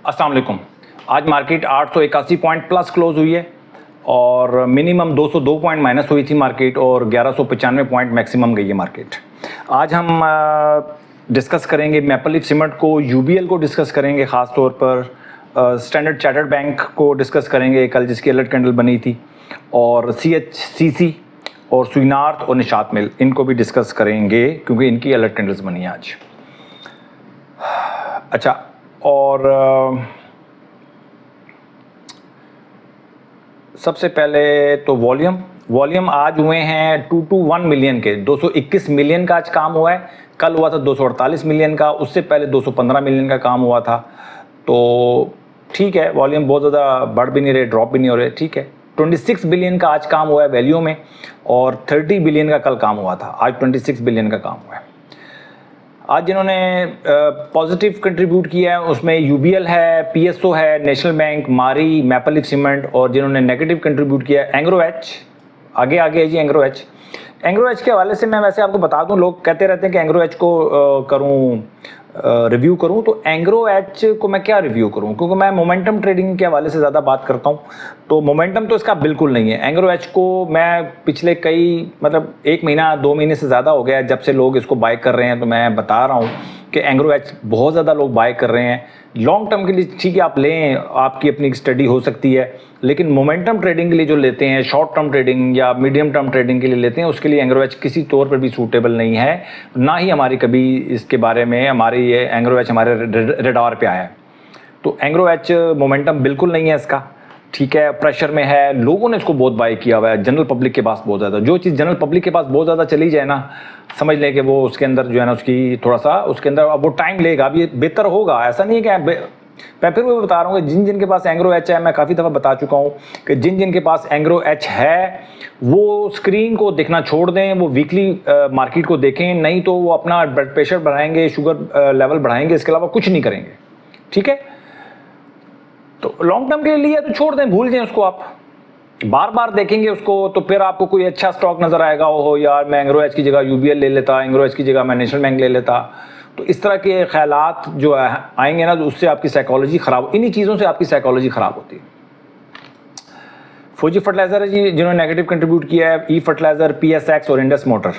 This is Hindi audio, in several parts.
अस्सलाम वालेकुम। आज मार्केट 881 पॉइंट प्लस क्लोज हुई है और मिनिमम 202 पॉइंट माइनस हुई थी मार्केट और 1195 पॉइंट मैक्सिमम गई है मार्केट। आज हम डिस्कस करेंगे मैपल लीफ सीमेंट को, यूबीएल को डिस्कस करेंगे, ख़ास तौर पर स्टैंडर्ड चार्टर्ड बैंक को डिस्कस करेंगे कल जिसकी अलर्ट कैंडल बनी थी, और CHCC और स्वीनार्थ और निशात मिल, इनको भी डिस्कस करेंगे क्योंकि इनकी अलर्ट कैंडल्स बनी है आज। अच्छा, और सबसे पहले तो वॉल्यूम आज हुए हैं 221 मिलियन के। 221 मिलियन का आज काम हुआ है। कल हुआ था 248 मिलियन का, उससे पहले 215 मिलियन का काम हुआ था। तो ठीक है, वॉल्यूम बहुत ज़्यादा बढ़ भी नहीं रहे, ड्रॉप भी नहीं हो रहे, ठीक है। 26 बिलियन का आज काम हुआ है वैल्यू में, और 30 बिलियन का कल काम हुआ था। आज 26 बिलियन का काम हुआ है। आज जिन्होंने पॉजिटिव कंट्रीब्यूट किया है उसमें यूबीएल है, PSO है, नेशनल बैंक, मारी, मैपल लीफ सीमेंट, और जिन्होंने नेगेटिव कंट्रीब्यूट किया है एंग्रो एच। आगे है जी एंग्रो एच के हवाले से मैं वैसे आपको बता दूं, लोग कहते रहते हैं कि एंग्रो एच को रिव्यू करूं, तो एंग्रो एच को मैं क्या रिव्यू करूं, क्योंकि मैं मोमेंटम ट्रेडिंग के हवाले से ज़्यादा बात करता हूं। तो मोमेंटम तो इसका बिल्कुल नहीं है। एंग्रो एच को मैं पिछले मतलब 1 महीना 2 महीने से ज़्यादा हो गया जब से लोग इसको बाय कर रहे हैं, तो मैं बता रहा हूँ कि एंग्रो एच बहुत ज़्यादा लोग बाय कर रहे हैं। लॉन्ग टर्म के लिए ठीक है, आप लें, आपकी अपनी स्टडी हो सकती है, लेकिन मोमेंटम ट्रेडिंग के लिए जो लेते हैं, शॉर्ट टर्म ट्रेडिंग या मीडियम टर्म ट्रेडिंग के लिए लेते हैं, उसके लिए एंग्रो एच किसी तौर पर भी सूटेबल नहीं है। ना ही हमारी कभी इसके बारे में ये एंग्रो एच हमारे रेडार पे आया है। तो एंग्रो एच मोमेंटम बिल्कुल नहीं है इसका, ठीक है। प्रेशर में है, लोगों ने इसको बहुत बाय किया हुआ है, जनरल पब्लिक के पास बहुत ज़्यादा। जो चीज़ जनरल पब्लिक के पास बहुत ज़्यादा चली जाए ना, समझ लें कि वो उसके अंदर जो है ना, उसकी थोड़ा सा उसके अंदर अब वो टाइम लेगा। अब ये बेहतर होगा, ऐसा नहीं है कि मैं फिर वो बता रहा हूँ कि जिन के पास एंग्रो एच है, मैं काफ़ी दफ़ा बता चुका हूँ कि जिन के पास एंग्रो एच है वो स्क्रीन को देखना छोड़ दें, वो वीकली मार्केट को देखें, नहीं तो वो अपना ब्लड प्रेशर बढ़ाएंगे, शुगर लेवल बढ़ाएंगे, इसके अलावा कुछ नहीं करेंगे, ठीक है। तो लॉन्ग टर्म के लिए तो छोड़ दें, भूल जाएं उसको। आप बार बार देखेंगे उसको तो फिर आपको कोई अच्छा स्टॉक नज़र आएगा, ओहो यार मैं एंग्रो एच की जगह यूबीएल ले लेता, एंग्रो एच की जगह मैं नेशनल बैंक ले लेता। तो इस तरह के ख्यालात जो आएंगे ना, तो उससे आपकी साइकोलॉजी ख़राब, इन्हीं चीज़ों से आपकी साइकोलॉजी ख़राब होती है। फौजी फर्टिलाइज़र है जी, जिन्होंने नेगेटिव कंट्रीब्यूट किया है, ई फर्टिलाइज़र, PSX और इंडस मोटर।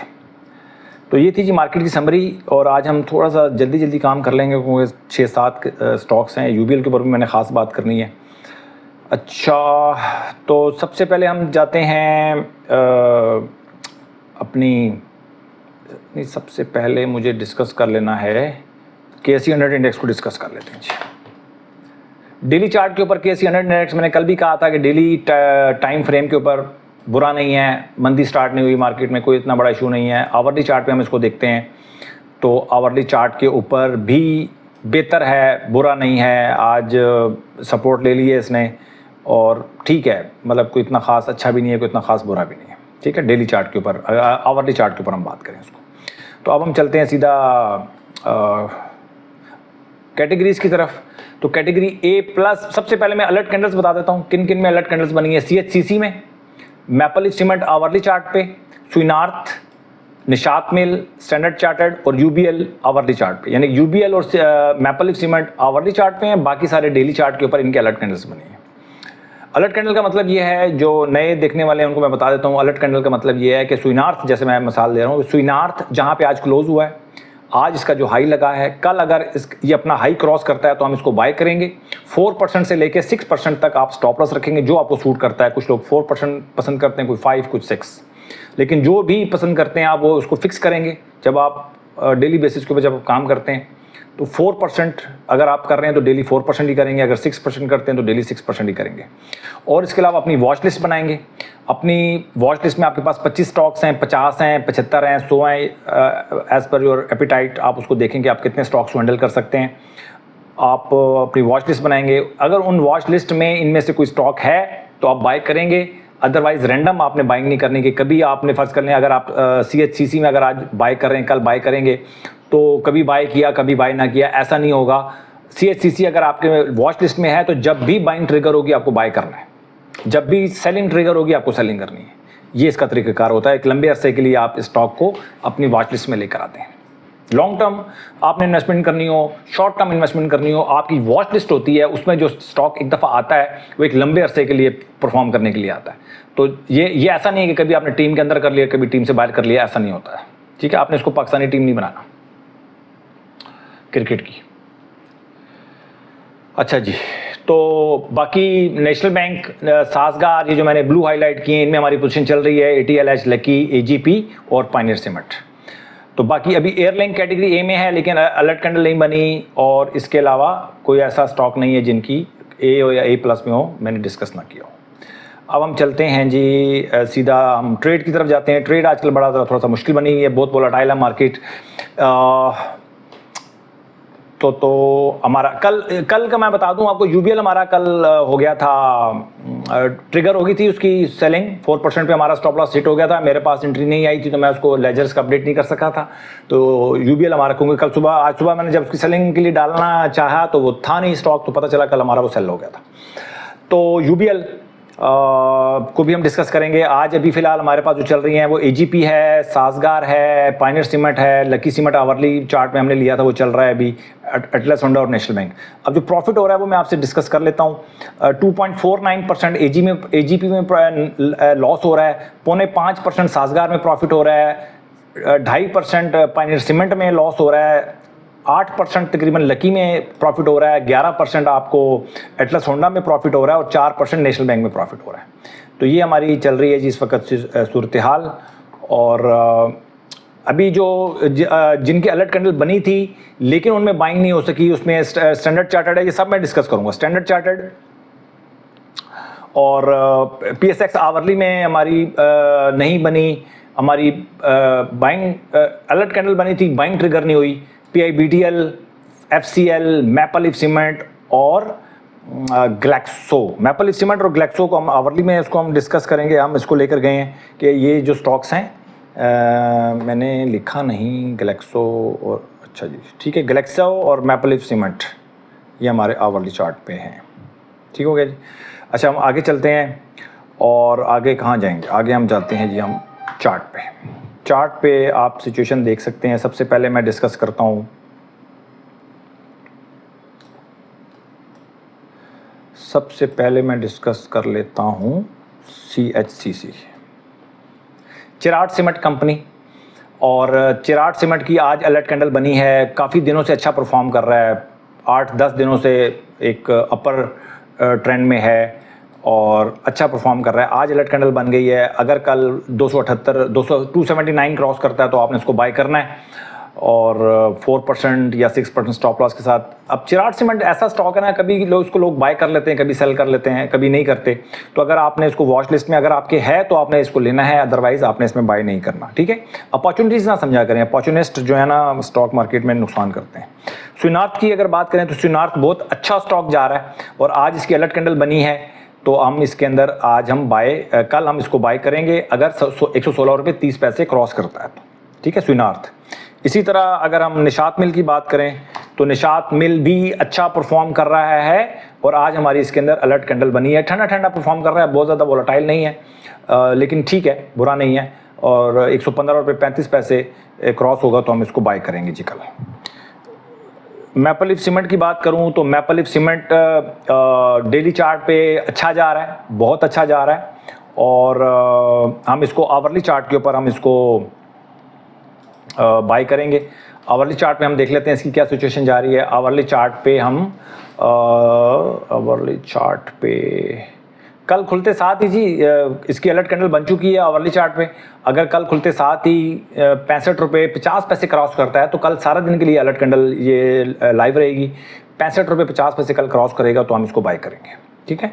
तो ये थी जी मार्केट की समरी। और आज हम थोड़ा सा जल्दी काम कर लेंगे क्योंकि 6-7 स्टॉक्स हैं। यूबीएल के ऊपर भी मैंने ख़ास बात करनी है। अच्छा, तो सबसे पहले हम जाते हैं सबसे पहले मुझे डिस्कस कर लेना है KSE 100 इंडेक्स को डिस्कस कर लेते हैं जी। डेली चार्ट के ऊपर KSE 100 इंडेक्स, मैंने कल भी कहा था कि डेली टाइम फ्रेम के ऊपर बुरा नहीं है, मंदी स्टार्ट नहीं हुई मार्केट में, कोई इतना बड़ा इशू नहीं है। आवरली चार्ट पे हम इसको देखते हैं तो आवरली चार्ट के ऊपर भी बेहतर है, बुरा नहीं है। आज सपोर्ट ले लिए इसने और ठीक है, मतलब कोई इतना ख़ास अच्छा भी नहीं है, कोई इतना ख़ास बुरा भी नहीं है, ठीक है। डेली चार्ट के ऊपर, आवरली चार्ट के ऊपर हम बात करें इसको। तो अब हम चलते हैं सीधा कैटेगरीज की तरफ। तो कैटेगरी A+, सबसे पहले मैं अलर्ट कैंडल्स बता देता हूँ किन किन में अलर्ट कैंडल्स बनी है। CHCC में, maple leaf cement hourly chart पे, स्वीनार्थ, निशात मिल, स्टैंडर्ड चार्टर्ड और यूबीएल आवरली चार्ट पे। यानी यूबीएल और maple leaf cement hourly chart पे हैं, बाकी सारे डेली चार्ट के ऊपर इनके अलर्ट कैंडल्स बनी है। अलर्ट कैंडल का मतलब ये है, जो नए देखने वाले हैं उनको मैं बता देता हूँ। अलर्ट कैंडल का मतलब ये है कि स्वीनार्थ, जैसे मैं मिसाल दे रहा हूँ, स्वीनार्थ जहाँ पे आज क्लोज हुआ है, आज इसका जो हाई लगा है, कल अगर ये अपना हाई क्रॉस करता है तो हम इसको बाय करेंगे। 4% से लेके 6% तक आप स्टॉप लॉस रखेंगे, जो आपको सूट करता है। कुछ लोग 4% पसंद करते हैं, कोई 5, कुछ 6, लेकिन जो भी पसंद करते हैं आप वो उसको फिक्स करेंगे। जब आप डेली बेसिस के ऊपर जब आप काम करते हैं तो 4% अगर आप कर रहे हैं तो डेली 4% ही करेंगे, अगर 6% करते हैं तो डेली 6% ही करेंगे। और इसके अलावा अपनी वॉच लिस्ट बनाएंगे। अपनी वॉच लिस्ट में आपके पास 25 स्टॉक्स हैं, 50 हैं, 75 हैं, 100 हैं, एज़ पर योर एपिटाइट आप उसको देखेंगे आप कितने स्टॉक्स को हैंडल कर सकते हैं। आप अपनी वॉच लिस्ट बनाएंगे, अगर उन वॉच लिस्ट में इनमें से कोई स्टॉक है तो आप बाय करेंगे, अदरवाइज रैंडम आपने बाइंग नहीं करनी कि कभी आपने फर्ज कर लें अगर आप CHCC में अगर आज बाय कर रहे हैं, कल बाय करेंगे तो कभी बाय किया कभी बाय ना किया, ऐसा नहीं होगा। CHCC अगर आपके वॉच लिस्ट में है तो जब भी बाइंग ट्रिगर होगी आपको बाय करना है, जब भी सेलिंग ट्रिगर होगी आपको सेलिंग करनी है। ये इसका तरीक़ाकार होता है। एक लंबे अरसे के लिए आप स्टॉक को अपनी वॉच लिस्ट में लेकर आते हैं, लॉन्ग टर्म आपने इन्वेस्टमेंट करनी हो, शॉर्ट टर्म इन्वेस्टमेंट करनी हो, आपकी वॉच लिस्ट होती है, उसमें जो स्टॉक एक दफ़ा आता है वो एक लंबे अरसे के लिए परफॉर्म करने के लिए आता है। तो ये ऐसा नहीं है कि कभी आपने टीम के अंदर कर लिया, कभी टीम से बाहर कर लिया, ऐसा नहीं होता है। ठीक है, आपने इसको पाकिस्तानी टीम नहीं बनाना क्रिकेट की। अच्छा जी, तो बाकी नेशनल बैंक, साजगार, ये जो मैंने ब्लू हाईलाइट किए, इनमें हमारी पोजीशन चल रही है ATLH, लकी, AGP और पायनियर सीमेंट। तो बाकी अभी एयरलाइन कैटेगरी ए में है, लेकिन अलर्ट कैंडल नहीं बनी, और इसके अलावा कोई ऐसा स्टॉक नहीं है जिनकी A हो या A+ में हो, मैंने डिस्कस ना किया हो। अब हम चलते हैं जी, सीधा हम ट्रेड की तरफ जाते हैं। ट्रेड आजकल बड़ा थोड़ा सा मुश्किल बनी हुई है, बहुत वोलेटाइल है मार्केट। तो हमारा कल का मैं बता दूं आपको, UBL हमारा कल हो गया था, ट्रिगर हो गई थी उसकी सेलिंग, 4% पे हमारा स्टॉप लॉस हिट हो गया था। मेरे पास एंट्री नहीं आई थी तो मैं उसको लेजर्स का अपडेट नहीं कर सका था। तो UBL हमारा, क्योंकि कल सुबह, आज सुबह मैंने जब उसकी सेलिंग के लिए डालना चाहा तो वो था नहीं स्टॉक, तो पता चला कल हमारा वो सेल हो गया था। तो UBL को भी हम डिस्कस करेंगे आज। अभी फिलहाल हमारे पास जो चल रही हैं वो AGP है, साजगार है, पायनियर सीमेंट है, लकी सीमेंट आवरली चार्ट में हमने लिया था वो चल रहा है अभी, एटलस होंडा और नेशनल बैंक। अब जो प्रॉफिट हो रहा है वो मैं आपसे डिस्कस कर लेता हूँ। 2.49% AGP में लॉस हो रहा है, 4.5% साजगार में प्रॉफिट हो रहा है, 2.5% पायनियर सीमेंट में लॉस हो रहा है, 8% तकरीबन लकी में प्रॉफिट हो रहा है, 11% आपको एटलस होंडा में प्रॉफिट हो रहा है और 4% नेशनल बैंक में प्रॉफिट हो रहा है। तो ये हमारी चल रही है जी इस वक्त सूरत हाल। और अभी जो जिनकी अलर्ट कैंडल बनी थी लेकिन उनमें बाइंग नहीं हो सकी, उसमें स्टैंडर्ड चार्टर्ड है, ये सब मैं डिस्कस करूंगा। स्टैंडर्ड चार्टर्ड और PSX आवरली में हमारी नहीं बनी, हमारी बाइंग अलर्ट कैंडल बनी थी, बाइंग ट्रिगर नहीं हुई। PIBTL, FCL, maple leaf cement और ग्लैक्सो, मैपल लीफ सीमेंट और ग्लैक्सो को हम आवरली में इसको हम डिस्कस करेंगे। हम इसको लेकर गए हैं कि ये जो स्टॉक्स हैं, मैंने लिखा नहीं ग्लैक्सो और, अच्छा जी ठीक है, ग्लैक्सो और मैपल लीफ सीमेंट ये हमारे आवरली चार्ट पे हैं। ठीक हो गया जी। अच्छा, हम आगे चलते हैं और आगे कहाँ जाएंगे, आगे हम जाते हैं जी हम चार्ट पे। चार्ट पे आप सिचुएशन देख सकते हैं। सबसे पहले मैं डिस्कस करता हूँ, सबसे पहले मैं डिस्कस कर लेता हूँ CHCC, चिराग सीमेंट कंपनी। और चिराग सीमेंट की आज अलर्ट कैंडल बनी है, काफ़ी दिनों से अच्छा परफॉर्म कर रहा है, 8-10 दिनों से एक अपर ट्रेंड में है और अच्छा परफॉर्म कर रहा है। आज अलर्ट कैंडल बन गई है। अगर कल 279 क्रॉस करता है तो आपने इसको बाय करना है, और 4% या 6% स्टॉप लॉस के साथ। अब चिराग सीमेंट ऐसा स्टॉक है ना, कभी लोग बाय कर लेते हैं, कभी सेल कर लेते हैं, कभी नहीं करते। तो अगर आपने इसको वॉच लिस्ट में अगर आपके है तो आपने इसको लेना है, अदरवाइज आपने इसमें बाय नहीं करना। ठीक है, अपॉर्चुनिटीज ना समझा करें, अपॉर्चुनिस्ट जो है ना स्टॉक मार्केट में नुकसान करते हैं। स्विनार्थ की अगर बात करें तो स्विनार्थ बहुत अच्छा स्टॉक जा रहा है और आज इसकी अलर्ट कैंडल बनी है, तो हम इसके अंदर आज हम कल हम इसको बाय करेंगे अगर 116 रुपये 30 पैसे क्रॉस करता है तो। ठीक है, स्विनार्थ। इसी तरह अगर हम निशात मिल की बात करें तो निशात मिल भी अच्छा परफॉर्म कर रहा है और आज हमारी इसके अंदर अलर्ट कैंडल बनी है। ठंडा ठंडा परफॉर्म कर रहा है, बहुत ज़्यादा वोलेटाइल नहीं है, लेकिन ठीक है, बुरा नहीं है। और 115 रुपये 35 पैसे क्रॉस होगा तो हम इसको बाय करेंगे जी कल। मैपल लीफ सीमेंट की बात करूं तो maple leaf cement daily chart पे अच्छा जा रहा है, बहुत अच्छा जा रहा है। और हम इसको आवरली चार्ट के ऊपर हम इसको बाय करेंगे। आवरली चार्ट पे हम देख लेते हैं इसकी क्या सिचुएशन जा रही है। आवरली चार्ट पे हम आवरली चार्ट पे कल खुलते साथ ही जी इसकी अलर्ट कैंडल बन चुकी है आवरली चार्ट पे। अगर कल खुलते साथ ही 65 रुपये 50 पैसे क्रॉस करता है तो कल सारा दिन के लिए अलर्ट कैंडल ये लाइव रहेगी। 65 रुपये 50 पैसे कल क्रॉस करेगा तो हम इसको बाय करेंगे। ठीक है,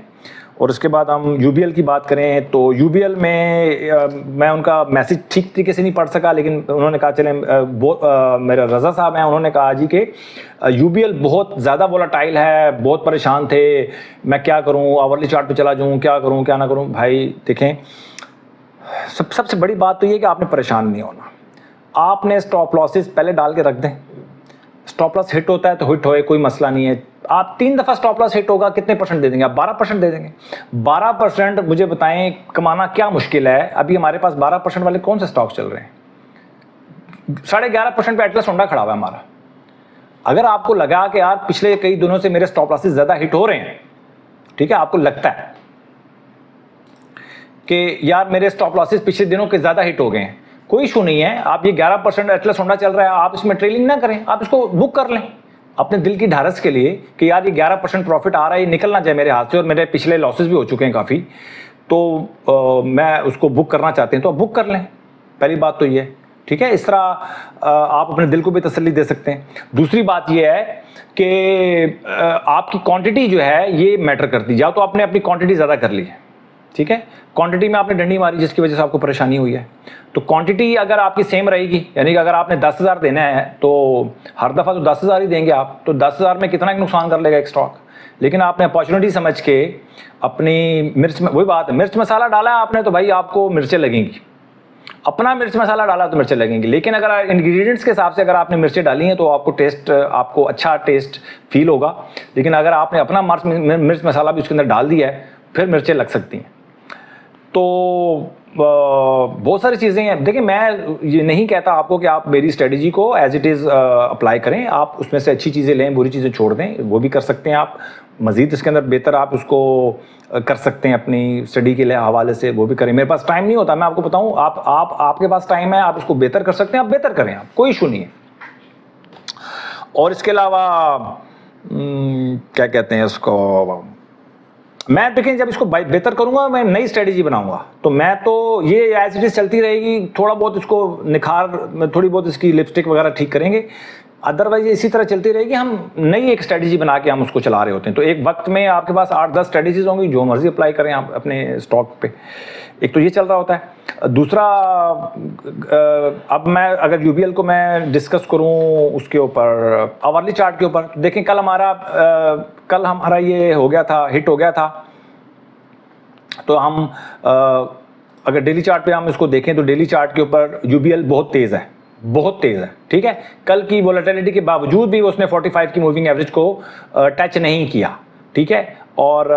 और उसके बाद हम UBL की बात करें तो UBL में मैं उनका मैसेज ठीक तरीके से नहीं पढ़ सका, लेकिन उन्होंने कहा चले मेरा रज़ा साहब हैं, उन्होंने कहा जी कि UBL बहुत ज़्यादा वोलेटाइल है, बहुत परेशान थे, मैं क्या करूं, आवरली चार्ट पे चला जाऊं, क्या करूं क्या ना करूं। भाई देखें, सबसे बड़ी बात तो ये कि आपने परेशान नहीं होना, आपने स्टॉप लॉसेस पहले डाल के रख दें। स्टॉप लॉस हिट होता है तो हिट होए, कोई मसला नहीं है। आप 3 दफ़ा स्टॉप लॉस हिट होगा, कितने परसेंट दे देंगे आप? 12% दे देंगे। 12% मुझे बताएं कमाना क्या मुश्किल है? अभी हमारे पास 12% वाले कौन से स्टॉक चल रहे हैं? 11.5% पे एटलस होंडा खड़ा हुआ है हमारा। अगर आपको लगा कि यार पिछले कई दिनों से मेरे स्टॉप लॉसेस ज्यादा हिट हो रहे हैं, ठीक है, आपको लगता है कि यार मेरे स्टॉप लॉसेस पिछले दिनों के ज्यादा हिट हो गए हैं, कोई इशू नहीं है। आप ये 11% एटलस होंडा चल रहा है, आप इसमें ट्रेलिंग ना करें, आप इसको बुक कर लें अपने दिल की ढारस के लिए कि यार ये 11% प्रॉफिट आ रहा है, ये निकलना चाहिए मेरे हाथ से, और मेरे पिछले लॉसेस भी हो चुके हैं काफ़ी, तो मैं उसको बुक करना चाहते हैं तो आप बुक कर लें। पहली बात तो ये, ठीक है, इस तरह आप अपने दिल को भी तसल्ली दे सकते हैं। दूसरी बात ये है कि आपकी क्वांटिटी जो है ये मैटर करती है, या तो आपने अपनी क्वांटिटी ज़्यादा कर ली है, ठीक है, क्वांटिटी में आपने डंडी मारी जिसकी वजह से आपको परेशानी हुई है, तो क्वांटिटी अगर आपकी सेम रहेगी, यानी कि अगर आपने 10,000 देना है तो हर दफ़ा तो 10,000 ही देंगे आप, तो 10,000 में कितना नुकसान कर लेगा एक स्टॉक। लेकिन आपने अपॉर्चुनिटी समझ के अपनी मिर्च में, वही बात है, मिर्च मसाला डाला है आपने तो भाई आपको मिर्चें लगेंगी, अपना मिर्च मसाला डाला तो मिर्चें लगेंगी। लेकिन अगर इंग्रेडिएंट्स के हिसाब से अगर आपने मिर्चें डाली हैं तो आपको टेस्ट, आपको अच्छा टेस्ट फील होगा। लेकिन अगर आपने अपना मिर्च मसाला भी उसके अंदर डाल दिया है फिर मिर्चें लग सकती हैं। तो बहुत सारी चीज़ें हैं। देखिए, मैं ये नहीं कहता आपको कि आप मेरी स्ट्रेटजी को एज इट इज़ अप्लाई करें, आप उसमें से अच्छी चीज़ें लें, बुरी चीज़ें छोड़ दें, वो भी कर सकते हैं आप। मज़ीद इसके अंदर बेहतर आप उसको कर सकते हैं अपनी स्टडी के लिए हवाले से, वो भी करें। मेरे पास टाइम नहीं होता, मैं आपको बताऊं, आपके पास टाइम है, आप उसको बेहतर कर सकते हैं, आप बेहतर करें, आप कोई इशू नहीं है। और इसके अलावा क्या कहते हैं इसको, मैं देखिए जब इसको बेहतर करूंगा मैं नई स्ट्रेटजी बनाऊंगा, तो मैं तो ये एज इट इज चलती रहेगी, थोड़ा बहुत इसको निखार, थोड़ी बहुत इसकी लिपस्टिक वगैरह ठीक करेंगे, अदरवाइज इसी तरह चलती रहेगी। हम नई एक स्ट्रेटजी बना के हम उसको चला रहे होते हैं, तो एक वक्त में आपके पास 8-10 स्ट्रेटजीज होंगी, जो मर्जी अप्लाई करें आप अपने स्टॉक पे। एक तो ये चल रहा होता है। दूसरा, अब मैं अगर यूबीएल को मैं डिस्कस करूं उसके ऊपर, आवरली चार्ट के ऊपर, देखें कल हमारा ये हो गया था, हिट हो गया था। तो हम अगर डेली चार्ट पे हम इसको देखें तो डेली चार्ट के ऊपर यूबीएल बहुत तेज़ है, बहुत तेज़ है, ठीक है। कल की वोलेटिलिटी के बावजूद भी उसने 45 की मूविंग एवरेज को टच नहीं किया, ठीक है। और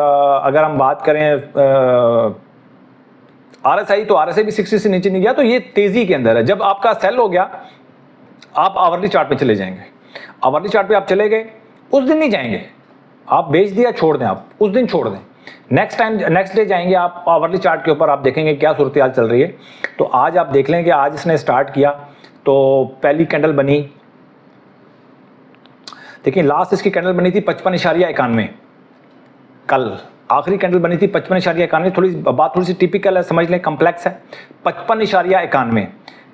अगर हम बात करें आरएसआई, तो आरएसआई भी 60 से नीचे नहीं गया, तो ये तेज़ी के अंदर है। जब आपका सेल हो गया आप आवरली चार्ट पे चले जाएंगे, आवरली चार्ट पे आप चले गए, उस दिन नहीं जाएंगे, आप बेच दिया छोड़ दें, आप उस दिन छोड़ दें, नेक्स्ट डे जाएंगे आप आवरली चार्ट के ऊपर, आप देखेंगे क्या सूरत हाल चल रही है। तो आज आप देख लें कि आज इसने स्टार्ट किया तो पहली कैंडल बनी, देखिए लास्ट इसकी कैंडल बनी थी 55.91, कल आखिरी कैंडल बनी थी 55.91। थोड़ी बात थोड़ी सी टिपिकल है, समझ लें, कम्प्लेक्स है। 55.91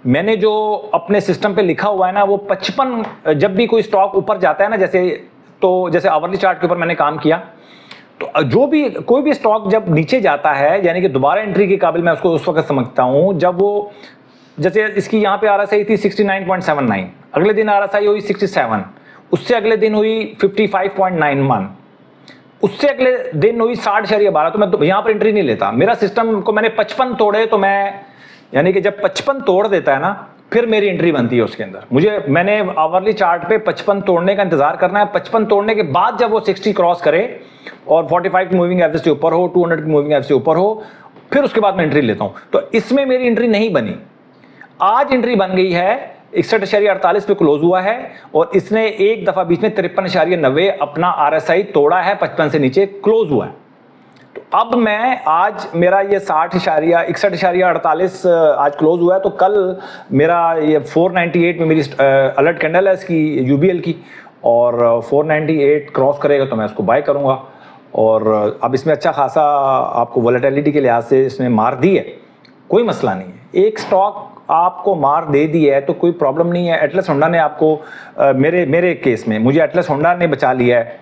मैंने जो अपने सिस्टम पे लिखा हुआ है ना, वो 55, जब भी कोई स्टॉक ऊपर जाता है ना, जैसे आवरली चार्ट के ऊपर मैंने काम किया, तो जो भी कोई भी स्टॉक जब नीचे जाता है, यानी कि दोबारा एंट्री के काबिल मैं उसको उस वक्त समझता हूं जब वो, जैसे इसकी यहाँ पे आरएसआई थी 69.79, अगले दिन आरएसआई हुई 67, उससे अगले दिन हुई 55.91, उससे अगले दिन हुई 60.12। तो मैं तो यहाँ पर एंट्री नहीं लेता, मेरा सिस्टम को मैंने 55 तोड़े, तो मैं, यानी कि जब 55 तोड़ देता है ना, फिर मेरी एंट्री बनती है उसके अंदर। मैंने आवरली चार्ट पे 55 तोड़ने का इंतजार करना है, 55 तोड़ने के बाद जब वो 60 क्रॉस करे और 45 की मूविंग एवरेज से ऊपर हो, 200 की मूविंग एवरेज से ऊपर हो, फिर उसके बाद मैं एंट्री लेता हूं। तो इसमें मेरी एंट्री नहीं बनी, आज एंट्री बन गई है, 61.48 पे क्लोज हुआ है, और इसने एक दफा बीच में 53.90 अपना आरएसआई तोड़ा है, 55 से नीचे क्लोज हुआ है। तो अब मैं आज मेरा ये 61.48 आज क्लोज हुआ है, तो कल मेरा ये 498 में मेरी अलर्ट कैंडल है इसकी यूबीएल की, और 498 क्रॉस करेगा तो मैं इसको बाय करूंगा। और अब इसमें अच्छा खासा आपको वोलेटिलिटी के लिहाज से इसमें मार दी है, कोई मसला नहीं है। एक स्टॉक आपको मार दे दी है तो कोई प्रॉब्लम नहीं है। एटलस होंडा ने आपको मेरे केस में मुझे एटलस होंडा ने बचा लिया है,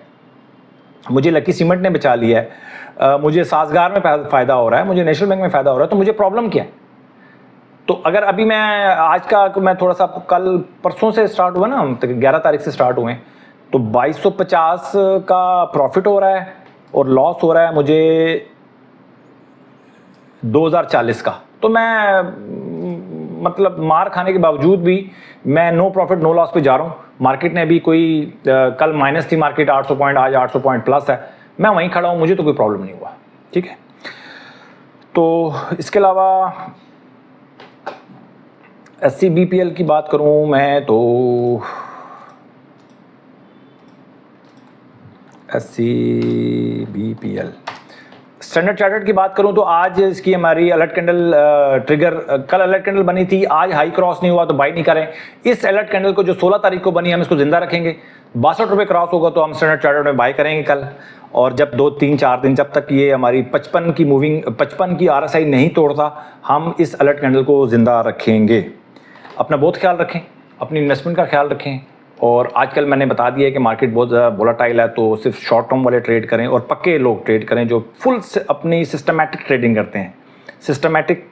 मुझे लकी सीमेंट ने बचा लिया है, मुझे साजगार में फ़ायदा हो रहा है, मुझे नेशनल बैंक में फ़ायदा हो रहा है, तो मुझे प्रॉब्लम क्या है। तो अगर अभी मैं आज का मैं थोड़ा सा, कल परसों से स्टार्ट हुआ ना, 11 तारीख से स्टार्ट हुए, तो 2250 का प्रॉफिट हो रहा है और लॉस हो रहा है मुझे 2040 का। तो मैं मतलब मार खाने के बावजूद भी मैं नो प्रॉफिट नो लॉस पे जा रहा हूँ। मार्केट ने अभी कोई कल माइनस थी मार्केट 800 पॉइंट, आज 800 पॉइंट प्लस है, मैं वहीं खड़ा हूँ, मुझे तो कोई प्रॉब्लम नहीं हुआ, ठीक है। तो इसके अलावा SC BPL की बात करूं मैं तो SC BPL स्टैंडर्ड चार्टर्ड की बात करूं तो आज इसकी हमारी अलर्ट कैंडल ट्रिगर, कल अलर्ट कैंडल बनी थी, आज हाई क्रॉस नहीं हुआ तो बाई नहीं करें। इस अलर्ट कैंडल को जो 16 तारीख को बनी हम इसको जिंदा रखेंगे। 62 रुपये क्रॉस होगा तो हम स्टैंडर्ड चार्टर्ड में बाय करेंगे कल। और जब 2-3-4 दिन जब तक ये हमारी 55 की RSI नहीं तोड़ता हम इस अलर्ट कैंडल को जिंदा रखेंगे। अपना बहुत ख्याल रखें, अपनी इन्वेस्टमेंट का ख्याल रखें। और आजकल मैंने बता दिया है कि मार्केट बहुत ज़्यादा वोलेटाइल है, तो सिर्फ शॉर्ट टर्म वाले ट्रेड करें और पक्के लोग ट्रेड करें जो फुल अपनी सिस्टमैटिक ट्रेडिंग करते हैं, सिस्टमैटिक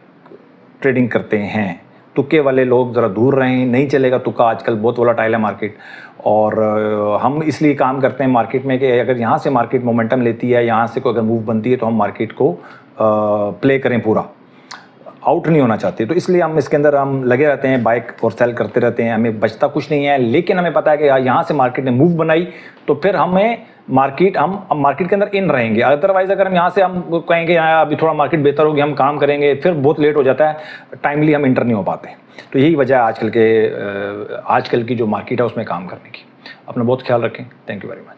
ट्रेडिंग करते हैं। तुक्के वाले लोग ज़रा दूर रहें, नहीं चलेगा तुक्का, आजकल बहुत वोलेटाइल है मार्केट। और हम इसलिए काम करते हैं मार्केट में कि अगर यहाँ से मार्केट मोमेंटम लेती है, यहाँ से कोई अगर मूव बनती है तो हम मार्केट को प्ले करें, पूरा आउट नहीं होना चाहते। तो इसलिए हम इसके अंदर हम लगे रहते हैं, बाइक और सेल करते रहते हैं, हमें बचता कुछ नहीं है। लेकिन हमें पता है कि यहाँ से मार्केट ने मूव बनाई तो फिर हमें हम मार्केट के अंदर इन रहेंगे। अदरवाइज अगर हम यहाँ से हम कहेंगे यहाँ अभी थोड़ा मार्केट बेहतर होगी, हम काम करेंगे, फिर बहुत लेट हो जाता है, टाइमली हम इंटर नहीं हो पाते। तो यही वजह है आजकल की जो मार्केट है उसमें काम करने की। अपना बहुत ख्याल रखें। Thank you very much.